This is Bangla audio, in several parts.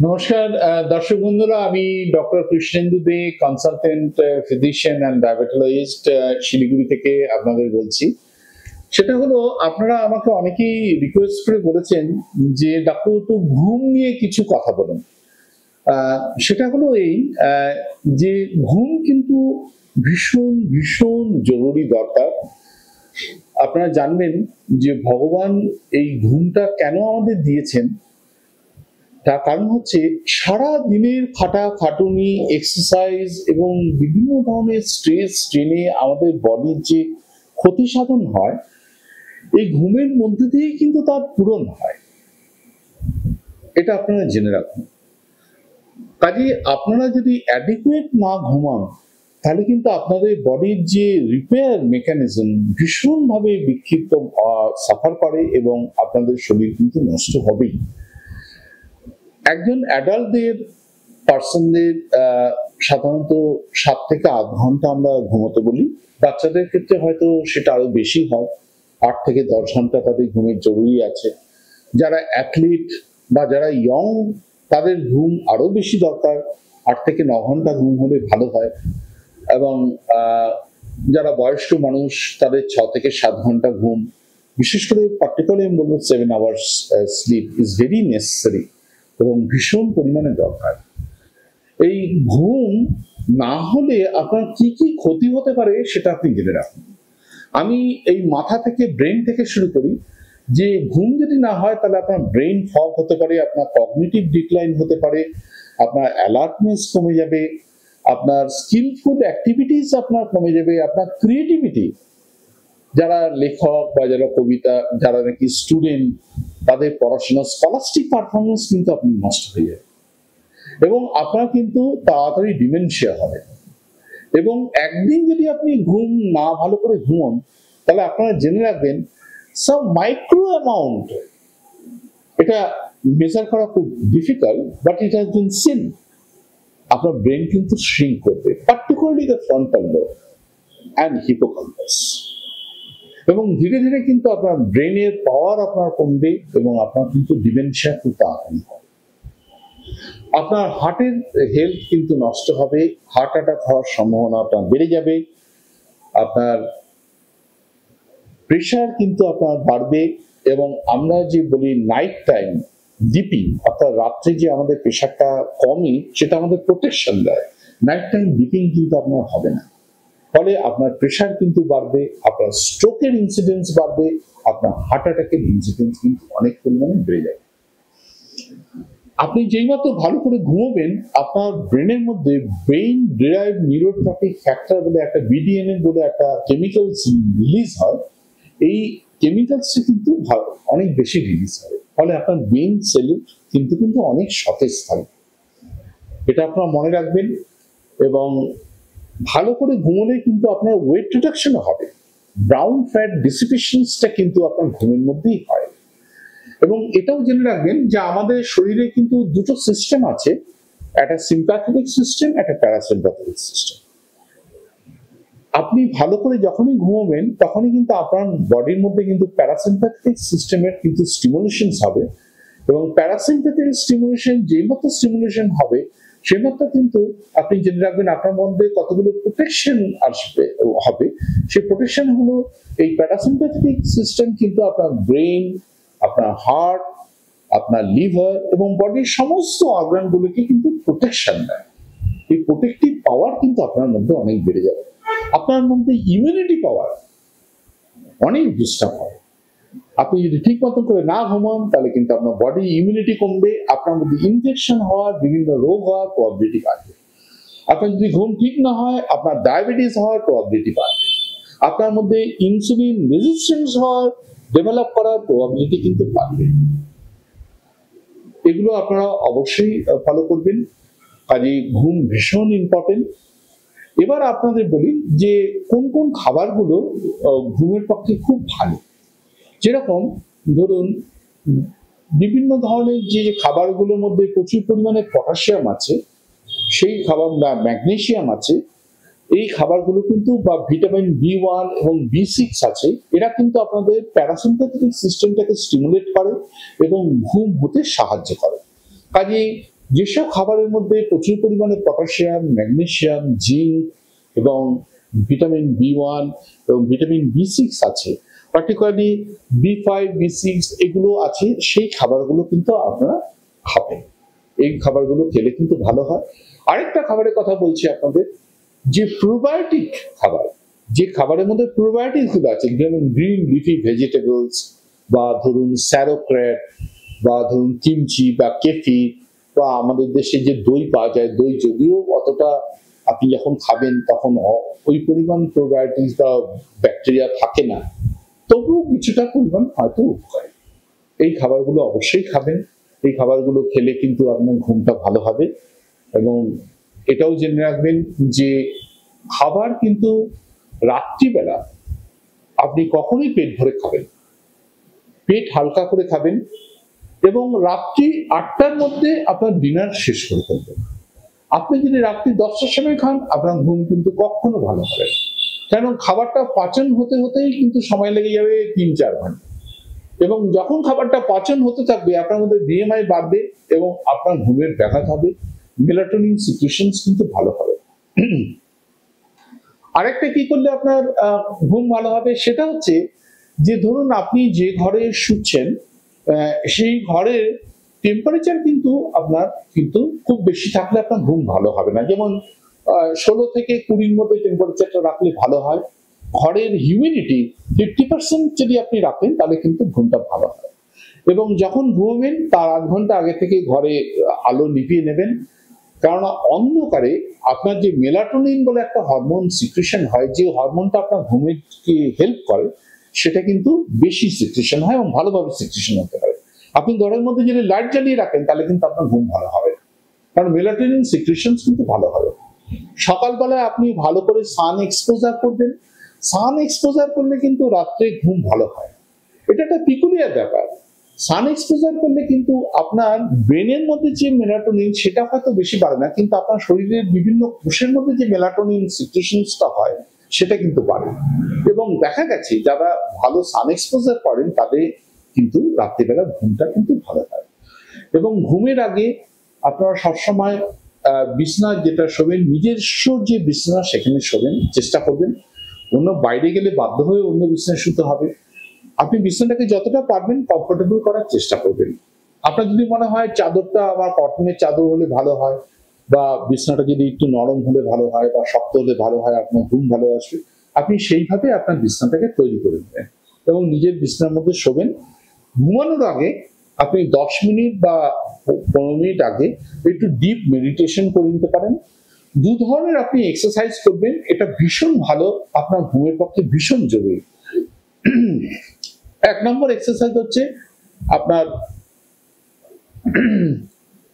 নমস্কার দর্শক বন্ধুরা, আমি doctor Krishnendu Dey, consultant physician and diabetologist, Siliguri থেকে আপনাদের বলছি। সেটা হলো, আপনারা আমাকে অনেকেই রিকোয়েস্ট করে বলেছেন যে ডাক্তার একটু ঘুম নিয়ে কিছু কথা বলুন। সেটা হলো এই যে ঘুম কিন্তু ভীষণ ভীষণ জরুরি দরকার। আপনারা জানবেন যে ভগবান এই ঘুমটা কেন আমাদের দিয়েছেন। তার কারণ হচ্ছে সারা দিনের খাটাখাটুনি, এক্সারসাইজ এবং বিভিন্ন ধরনের স্ট্রেস স্ট্রেনে আমাদের বডির যে ক্ষতি সাধন হয়, এই ঘুমের মধ্যে দিয়েই কিন্তু তার পূরণ হয়। এটা আপনারা জেনে রাখুন। কাজে আপনারা যদি অ্যাডিকুয়েট না ঘুমান, তাহলে কিন্তু আপনাদের বডির যে রিপেয়ার মেকানিজম ভীষণভাবে বিক্ষিপ্ত সাফার করে এবং আপনাদের শরীর কিন্তু নষ্ট হবেই। একজন অ্যাডাল্টদের পার্সনদের সাধারণত 7 থেকে 8 ঘন্টা আমরা ঘুমোতে বলি। বাচ্চাদের ক্ষেত্রে হয়তো সেটা আরো বেশি হয়, 8 থেকে 10 ঘন্টা তাদের ঘুমের জরুরি আছে। যারা অ্যাথলিট বা যারা ইয়ং, তাদের ঘুম আরো বেশি দরকার, 8 থেকে 9 ঘন্টা ঘুম হলে ভালো হয়। এবং যারা বয়স্ক মানুষ, তাদের 6 থেকে 7 ঘন্টা ঘুম, বিশেষ করে পার্টিকুলারলি আমি বলবো 7 hours sleep is very necessary এবং ভীষণ পরিমাণে দরকার। এই ঘুম না হলে আপনার কি কি ক্ষতি হতে পারে সেটা আপনি জেনে রাখুন। আমি এই মাথা থেকে, ব্রেন থেকে শুরু করি। যে ঘুম যদি না হয়, তাহলে আপনার ব্রেন ফগ হতে পারে, আপনার কগনিটিভ ডিক্লাইন হতে পারে, আপনার অ্যালার্টনেস কমে যাবে, আপনার স্কিলফুল অ্যাক্টিভিটিস আপনার কমে যাবে, আপনার ক্রিয়েটিভিটি, যারা লেখক বা যারা কবিতা, যারা নাকি স্টুডেন্ট, তাদের পড়াশোনা স্কলাস্টিক পারফরমেন্স কিন্তু আপনি নষ্ট হয়ে যাবে এবং আপনার কিন্তু তাড়াতাড়ি ডিমেনশিয়া হবে। এবং একদিন যদি আপনি ঘুম না ভালো করে ঘুমন, তাহলে আপনারা জেনে রাখবেন সব মাইক্রো অ্যামাউন্ট, এটা মেজার করা খুব difficult, but it has been seen, আপনার ব্রেন কিন্তু শ্রিঙ্ক করবে, particularly the frontal lobe and hippocampus. এবং ধীরে ধীরে কিন্তু আপনার ব্রেনের পাওয়ার আপনার কমবে এবং আপনার কিন্তু ডিমেনশিয়া খুব তাড়াতাড়ি হবে। আপনার হার্টের হেলথ কিন্তু নষ্ট হবে, হার্ট অ্যাটাক হওয়ার সম্ভাবনা আপনার বেড়ে যাবে, আপনার প্রেশার কিন্তু আপনার বাড়বে। এবং আমরা যে বলি নাইট টাইম ডিপিং, অর্থাৎ রাত্রে যে আমাদের প্রেশারটা কমে, সেটা আমাদের প্রোটেকশন দেয়। নাইট টাইম ডিপিং কিন্তু আপনার হবে না, ফলে আপনার প্রেশার কিন্তু বাড়বে, আপনার স্ট্রোকের ইনসিডেন্স বাড়বে, আপনার হার্ট অ্যাটাকের ইনসিডেন্স কিন্তু অনেক পরিমাণে বেড়ে যাবে। আপনি যেই মাত্র ভালো করে ঘুমোবেন, আপনার ব্রেনের মধ্যে ব্রেইন ডিরাইভ নিউরোট্রপিক ফ্যাক্টর বলে একটা, বিডিএনএ বলে একটা কেমিক্যালস রিলিজ হয়। এই কেমিক্যালসটা কিন্তু অনেক বেশি রিলিজ হয়, ফলে আপনার ব্রেইন সেল কিন্তু কিন্তু অনেক সতেজ থাকবে। এটা আপনারা মনে রাখবেন। এবং ভালো করে ঘুমোলে কিন্তু আপনার ওয়েট রিডাকশনও হবে। ব্রাউন ফ্যাট ডিসিপেশনসটা কিন্তু আপনার ঘুমের মধ্যেই হয়। এবং এটাও জেনে রাখবেন যে আমাদের শরীরে কিন্তু দুটো সিস্টেম আছে, একটা সিম্প্যাথেটিক সিস্টেম, একটা প্যারাসিম্প্যাথেটিক সিস্টেম। আপনি ভালো করে যখনই ঘুমোবেন, তখনই কিন্তু আপনার বডির মধ্যে কিন্তু প্যারাসিম্প্যাথেটিক সিস্টেমের কিন্তু স্টিমুলেশন হবে। এবং প্যারাসিম্প্যাথেটিক স্টিমুলেশন, যেই মতো স্টিমুলেশন হবে, সেই মতো কিন্তু আপনি জেনে রাখবেন আপনার মধ্যে কতগুলো প্রোটেকশন আসবে হবে। সেই প্রোটেকশন হলো, এই প্যারাসিম্প্যাথেটিক সিস্টেম কিন্তু আপনার ব্রেন, আপনার হার্ট, আপনার লিভার এবং বডির সমস্ত অর্গানগুলোকে কিন্তু প্রোটেকশন দেয়। এই প্রোটেক্টিভ পাওয়ার কিন্তু আপনার মধ্যে অনেক বেড়ে যাবে। আপনার মধ্যে ইমিউনিটি পাওয়ার অনেক বুস্টার হয়। আপনি যদি ঠিক মতো করে না ঘুমান, তাহলে কিন্তু আপনার বডি ইমিউনিটি কমবে, আপনার মধ্যে ইনফেকশন হওয়ার, বিভিন্ন রোগ হওয়ার প্রবাবিলিটি বাড়বে। আপনার যদি ঘুম ঠিক না হয়, আপনার ডায়াবেটিস হওয়ার প্রবাবিলিটি বাড়বে। আপনার মধ্যে ইনসুলিন রেজিস্ট্যান্স হওয়ার, ডেভেলপ করার প্রবাবিলিটি কিন্তু বাড়বে। এগুলো আপনারা অবশ্যই ফলো করবেন। কাজে ঘুম ভীষণ ইম্পর্টেন্ট। এবার আপনাদের বলি যে কোন কোন খাবারগুলো ঘুমের পক্ষে খুব ভালো। যেরকম ধরুন, বিভিন্ন ধরনের যে খাবারগুলোর মধ্যে প্রচুর পরিমাণে পটাশিয়াম আছে, সেই খাবার বা ম্যাগনেসিয়াম আছে, এই খাবারগুলো কিন্তু, বা ভিটামিন B1 এবং B6 আছে, এরা কিন্তু আপনাদের প্যারাসিম্প্যাথেটিক সিস্টেমটাকে স্টিমুলেট করে এবং ঘুম হতে সাহায্য করে। কাজেই যেসব খাবারের মধ্যে প্রচুর পরিমাণে পটাশিয়াম, ম্যাগনেসিয়াম, জিঙ্ক এবং ভিটামিন B1 এবং ভিটামিন B6 আছে, পার্টিকুলারলি B5, B6 এগুলো আছে, সেই খাবারগুলো কিন্তু আপনারা খাবেন। এই খাবারগুলো খেলে কিন্তু ভালো হয়। আরেকটা খাবারের কথা বলছি আপনাদের, যে প্রোবায়োটিক খাবার, যে খাবারের মধ্যে প্রোবায়োটিক গুলো আছে, যেমন গ্রিন লিফি ভেজিটেবলস বা ধরুন স্যারোক্র্যাট বা ধরুন কিমচি বা কেফির, বা আমাদের দেশে যে দই পাওয়া যায়, দই যদিও অতটা আপনি যখন খাবেন তখন ওই পরিমাণ প্রোবায়োটিক্স বা ব্যাকটেরিয়া থাকে না, তবুও কিছুটা পরিমাণ হয়তো উপকারী। এই খাবারগুলো অবশ্যই খাবেন। এই খাবারগুলো খেলে কিন্তু আপনার ঘুমটা ভালো হবে। এবং এটাও জেনে রাখবেন যে খাবার কিন্তু রাত্রিবেলা আপনি কখনোই পেট ভরে খাবেন, পেট হালকা করে খাবেন এবং রাত্রি 8টার মধ্যে আপনার ডিনার শেষ করে ফেলবেন। আপনি যদি রাত্রি 10টার সময় খান, আপনার ঘুম কিন্তু কখনো ভালো হবে না, কারণ খাবারটা পাচন হতে হতেই কিন্তু সময় লেগে যাবে 3-4 ঘন্টা। এবং যখন খাবারটা পাচন হতে থাকবে, আপনার মধ্যে BMI বাড়বে এবং আপনার ঘুমের ব্যাঘাত হবে, মেলাটোনিন সিক্রেশনস কিন্তু ভালো হবে। আরেকটা কি করলে আপনার ঘুম ভালো হবে, সেটা হচ্ছে যে ধরুন আপনি যে ঘরে শুচ্ছেন, সেই ঘরের টেম্পারেচার কিন্তু আপনার কিন্তু খুব বেশি থাকলে আপনার ঘুম ভালো হবে না। যেমন 16 থেকে 20-র মধ্যে টেম্পারেচারটা রাখলে ভালো হয়। ঘরের হিউমিডিটি 50% যদি আপনি রাখেন, তাহলে কিন্তু ঘুমটা ভালো হয়। এবং যখন ঘুমাবেন তার 8 ঘন্টা আগে থেকে ঘরে আলো নিভিয়ে নেবেন, কেননা অন্ধকারে আপনার যে মেলাটোনিন বলে একটা হরমোন সিক্রেশন হয়, যে হরমোনটা আপনার ঘুমেকে হেল্প করে, সেটা কিন্তু বেশি সিক্রেশন হয় এবং ভালোভাবে সিক্রেশন হতে পারে। আপনি ঘরের মধ্যে যদি লাইট জ্বালিয়ে রাখেন, তাহলে কিন্তু আপনার ঘুম ভালো হবে, কারণ মেলাটোনিন সিক্রেশন কিন্তু ভালো হবে। সকালবেলায় আপনি ভালো করে সান এক্সপোজার করবেন। সান এক্সপোজার করলে কিন্তু রাত্রে ঘুম ভালো হয়। এটা একটা পিকুলিয়ার ব্যাপার। সান এক্সপোজার করলে কিন্তু আপনার ব্রেনের মধ্যে যে মেলাটোনিন, সেটা হয়তো বেশি বাড়ে না, কিন্তু আপনার শরীরের বিভিন্ন কোষের মধ্যে যে মেলাটোনিন সিক্রেশনসটা হয়, সেটা কিন্তু বাড়ে। এবং দেখা গেছে যারা ভালো সান এক্সপোজার করেন, তাদের কিন্তু রাত্রিবেলা ঘুমটা কিন্তু ভালো হয়। এবং ঘুমের আগে আপনারা সবসময় বিছনা যেটা শোবেন, নিজস্ব যে বিছনা সেখানে শোবেন, চেষ্টা করবেন। অন্য বাইরে গেলে বাধ্য হয়ে অন্য বিছনায় শুতে হবে। আপনি বিছানাটাকে যতটা পারবেন কমফোর্টেবল করার চেষ্টা করবেন। আপনার যদি মনে হয় চাদরটা আবার কটনের চাদর হলে ভালো হয়, বা বিছানাটা যদি একটু নরম হলে ভালো হয় বা শক্ত হলে ভালো হয়, আপনার ঘুম ভালো আসবে, আপনি সেইভাবে আপনার বিছানাটাকে তৈরি করে নেবেন এবং নিজের বিছানার মধ্যে শোবেন। ঘুমানোর আগে আপনি 10 মিনিট বা 15 মিনিট আগে একটু ডিপ মেডিটেশন করে নিতে পারেন। 2 ধরনের আপনি এক্সারসাইজ করবেন, এটা ভীষণ ভালো, আপনার ঘুমের পক্ষে ভীষণ জরুরি। 1 নম্বর এক্সারসাইজ হচ্ছে আপনার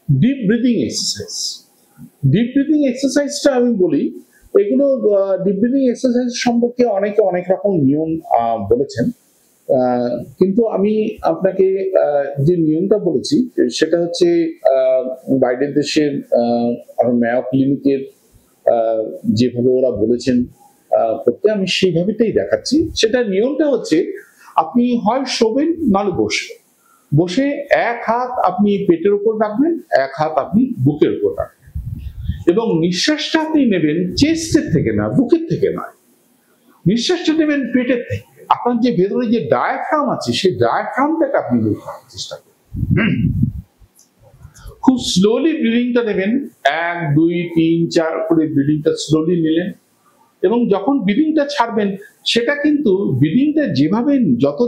deep breathing exercise. Deep breathing এক্সারসাইজটা আমি বলি, এগুলো ডিপ ব্রিদিং এক্সারসাইজ সম্পর্কে অনেকে অনেক রকম নিয়ম বলেছেন, কিন্তু আমি আপনাকে যে নিয়মটা বলেছি সেটা হচ্ছে বাইরের দেশের ম্যায়ো ক্লিনিকের যেভাবে ওরা বলেছেন করতে, আমি সেইভাবেটাই দেখাচ্ছি। সেটা নিয়মটা হচ্ছে, আপনি হয় শোবেন নাহলে বসবেন। বসে এক হাত আপনি পেটের উপর রাখবেন, এক হাত আপনি বুকের উপর রাখবেন, এবং নিঃশ্বাসটা আপনি নেবেন চেস্টের থেকে না, বুকের থেকে নয়। নিঃশ্বাসটা নেবেন পেটের থেকে। আপনার যে ভেতরে যে ডায়াফ্রাম আছে, সেই ডায়াফ্রামটাকে আপনি বের করার চেষ্টা করবেন। খুব স্লোলি ব্রিদিংটা নেবেন, 1, 2, 3, 4 করে ব্রিদিংটা স্লোলি নিলেন, এবং যখন ব্রিদিংটা ছাড়বেন, সেটা কিন্তু ব্রিদিংটা যেভাবে যত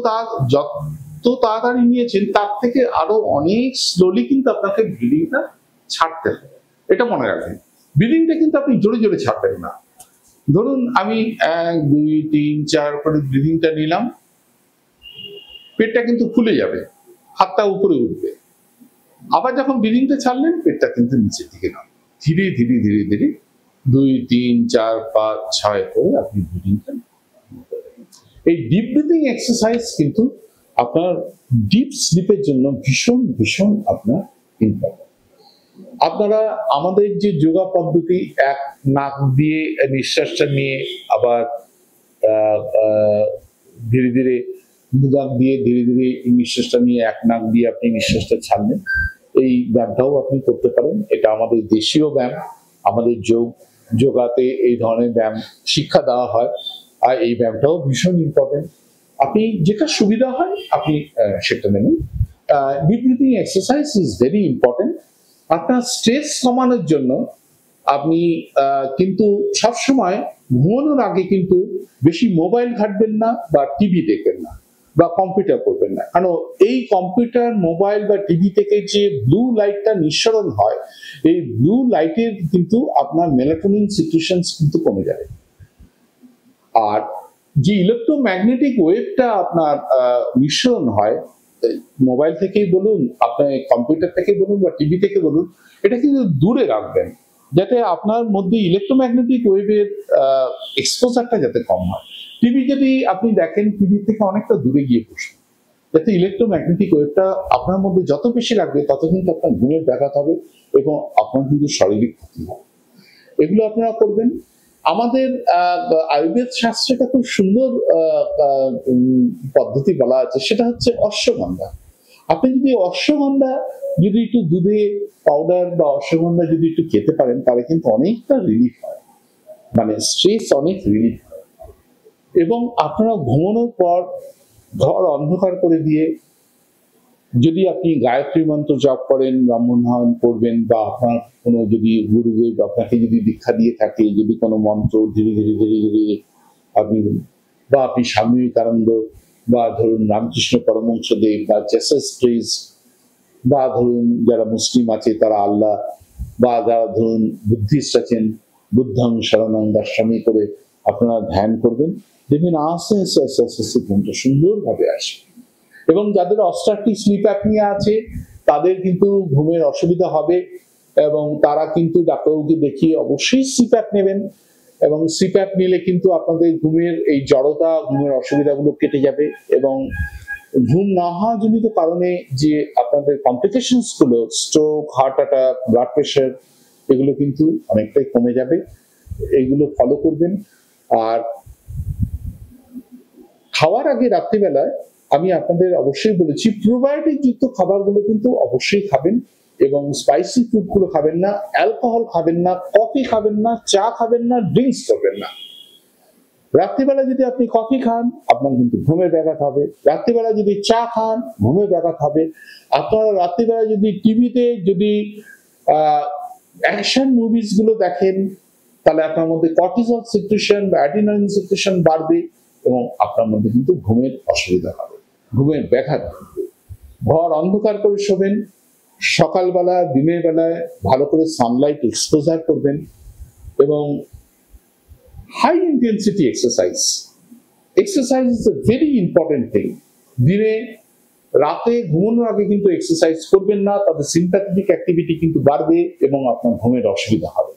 তাড়াতাড়ি নিয়েছেন, তার থেকে আরো অনেক স্লোলি কিন্তু আপনাকে ব্রিদিংটা ছাড়তে হবে। এটা মনে রাখবেন, ব্রিদিংটা কিন্তু আপনি জোরে জোরে ছাড়বেন না। ধরুন আমি 1, 2, 3, 4 করে ব্রিদিংটা নিলাম, পেটটা কিন্তু ফুলে যাবে, হাতটা উপরে উঠবে। আবার যখন ব্রিদিংটা ছাড়লেন, পেটটা কিন্তু নিচের দিকে নামবে। ধীরে ধীরে ধীরে ধীরে 2, 3, 4, 5, 6 করে আপনি ব্রিদিংটা। এই ডিপ ব্রিদিং এক্সারসাইজ কিন্তু আপনার ডিপ স্লিপের জন্য ভীষণ ভীষণ আপনার ইম্পর্টেন্ট। আপনারা আমাদের যে যোগা পদ্ধতি, এক নাক দিয়ে নিঃশ্বাসটা নিয়ে আবার ধীরে ধীরে দুনাক দিয়ে ধীরে ধীরে নিঃশ্বাসটা নিয়ে এক নাক দিয়ে আপনি নিঃশ্বাসটা ছাড়লেন, এই ব্যায়ামটাও আপনি করতে পারেন। এটা আমাদের দেশীয় ব্যায়াম, আমাদের যোগাতে এই ধরনের ব্যায়াম শিক্ষা দেওয়া হয়, আর এই ব্যায়ামটাও ভীষণ ইম্পর্টেন্ট। আপনি যেটা সুবিধা হয় আপনি সেটা নেবেন। Deep breathing exercise is very important. আপনার স্ট্রেস কমানোর জন্য আপনি কিন্তু সবসময় ঘুমানোর আগে কিন্তু বেশি মোবাইল ঘাঁটবেন না বা টিভি দেখবেন না বা কম্পিউটার করবেন না, কারণ এই কম্পিউটার, মোবাইল বা টিভি থেকে যে ব্লু লাইটটা নিঃসরণ হয়, এই ব্লু লাইটের কিন্তু আপনার মেলাটোনিন সিক্রেশনস কিন্তু কমে যাবে। আর যে ইলেকট্রোম্যাগনেটিক ওয়েভটা আপনার নিঃসরণ হয় মোবাইল থেকেই বলুন, আপনার কম্পিউটার থেকে বলুন বা টিভি থেকে বলুন, এটা কিন্তু দূরে রাখবেন, যাতে আপনার মধ্যে ইলেকট্রোম্যাগনেটিক ওয়েভের এক্সপোজারটা যাতে কম হয়। টিভি যদি আপনি দেখেন, টিভি থেকে অনেকটা দূরে গিয়ে বসুন, যাতে ইলেকট্রোম্যাগনেটিক ওয়েভটা আপনার মধ্যে যত বেশি লাগবে তত কিন্তু আপনার ঘুমের ব্যাঘাত হবে এবং আপনার কিন্তু শারীরিক ক্ষতি হবে। এগুলো আপনারা করবেন। আমাদের আয়ুর্বেদ শাস্ত্রে খুব সুন্দর পদ্ধতি বলা আছে, সেটা হচ্ছে অশ্বগন্ধা। আপনি যদি অশ্বগন্ধা যদি একটু দুধে পাউডার বা অশ্বগন্ধা যদি একটু খেতে পারেন, তাহলে কিন্তু অনেকটা রিলিফ হয়, মানে স্ট্রেস অনেক রিলিফ হয়। এবং আপনারা ঘুমানোর পর ঘর অন্ধকার করে দিয়ে যদি আপনি গায়ত্রী মন্ত্র জপ করেন, ব্রাহ্মণ হয়ন করবেন, বা আপনার কোনো যদি গুরুদেব আপনাকে যদি দীক্ষা দিয়ে থাকে, যদি কোনো মন্ত্র ধীরে ধীরে ধীরে ধীরে আপনি, বা আপনি স্বামী বিবেকানন্দ বা ধরুন রামকৃষ্ণ পরমহংসদেব বা জেসাস ক্রিস্ট, বা ধরুন যারা মুসলিম আছে তারা আল্লাহ, বা যারা ধরুন বুদ্ধিস্ট আছেন বুদ্ধং শরণং গচ্ছামি করে আপনারা ধ্যান করবেন, দেখবেন আস্তে আস্তে আস্তে আস্তে আস্তে ঘুমটা সুন্দরভাবে আসে। এবং যাদের অবস্ট্রাকটিভ স্লিপ অ্যাপনিয়া আছে তাদের কিন্তু ঘুমের অসুবিধা হবে, এবং তারা কিন্তু ডাক্তারবাবুকে দেখিয়ে অবশ্যই সিপ্যাপ নেবেন। এবং সিপ্যাপ নিলে কিন্তু আপনাদের ঘুমের এই জড়তা, ঘুমের অসুবিধাগুলো কেটে যাবে, এবং ঘুম না হওয়া জনিত কারণে যে আপনাদের কমপ্লিকেশনস গুলো, stroke, heart attack, blood pressure, এগুলো কিন্তু অনেকটাই কমে যাবে। এইগুলো ফলো করবেন। আর খাওয়ার আগে রাত্রিবেলায় আমি আপনাদের অবশ্যই বলেছি, প্রোবায়োটিক যুক্ত খাবারগুলো কিন্তু অবশ্যই খাবেন, এবং স্পাইসি ফুড গুলো খাবেন না, অ্যালকোহল খাবেন না, কফি খাবেন না, চা খাবেন না, ড্রিঙ্কস করবেন না। রাত্রিবেলা যদি আপনি কফি খান, আপনার কিন্তু ঘুমের ব্যাঘাত হবে। রাত্রিবেলা যদি চা খান, ঘুমের ব্যাঘাত হবে। আপনারা রাত্রিবেলা যদি টিভিতে যদি অ্যাকশন মুভিজ গুলো দেখেন, তাহলে আপনার মধ্যে কর্টিসল সিক্রেশন বা অ্যাড্রিনালিন সিক্রেশন বাড়বে, এবং আপনার মধ্যে কিন্তু ঘুমের অসুবিধা হবে, ঘুমের ব্যাঘাত হবে। ঘর অন্ধকার করে শোবেন। সকালবেলা, দিনের বেলায় ভালো করে সানলাইট এক্সপোজার করবেন, এবং high intensity exercise is a very important thing. দিনে রাতে ঘুমানোর আগে কিন্তু এক্সারসাইজ করবেন না, তাতে সিম্প্যাথেটিক অ্যাক্টিভিটি কিন্তু বাড়বে এবং আপনার ঘুমের অসুবিধা হবে।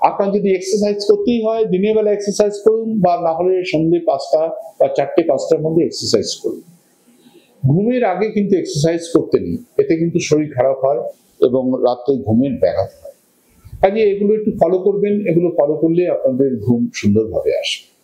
আপনার যদি এক্সারসাইজ করতেই হয়, দিনের বেলা এক্সারসাইজ করুন, বা না হলে সন্ধ্যে 5টা বা 4টে-5টার মধ্যে এক্সারসাইজ করুন। ঘুমের আগে কিন্তু এক্সারসাইজ করতে নেই, এতে কিন্তু শরীর খারাপ হয় এবং রাত্রে ঘুমের ব্যাঘাত হয়। কাজে এগুলো একটু ফলো করবেন। এগুলো ফলো করলে আপনাদের ঘুম সুন্দরভাবে আসবে।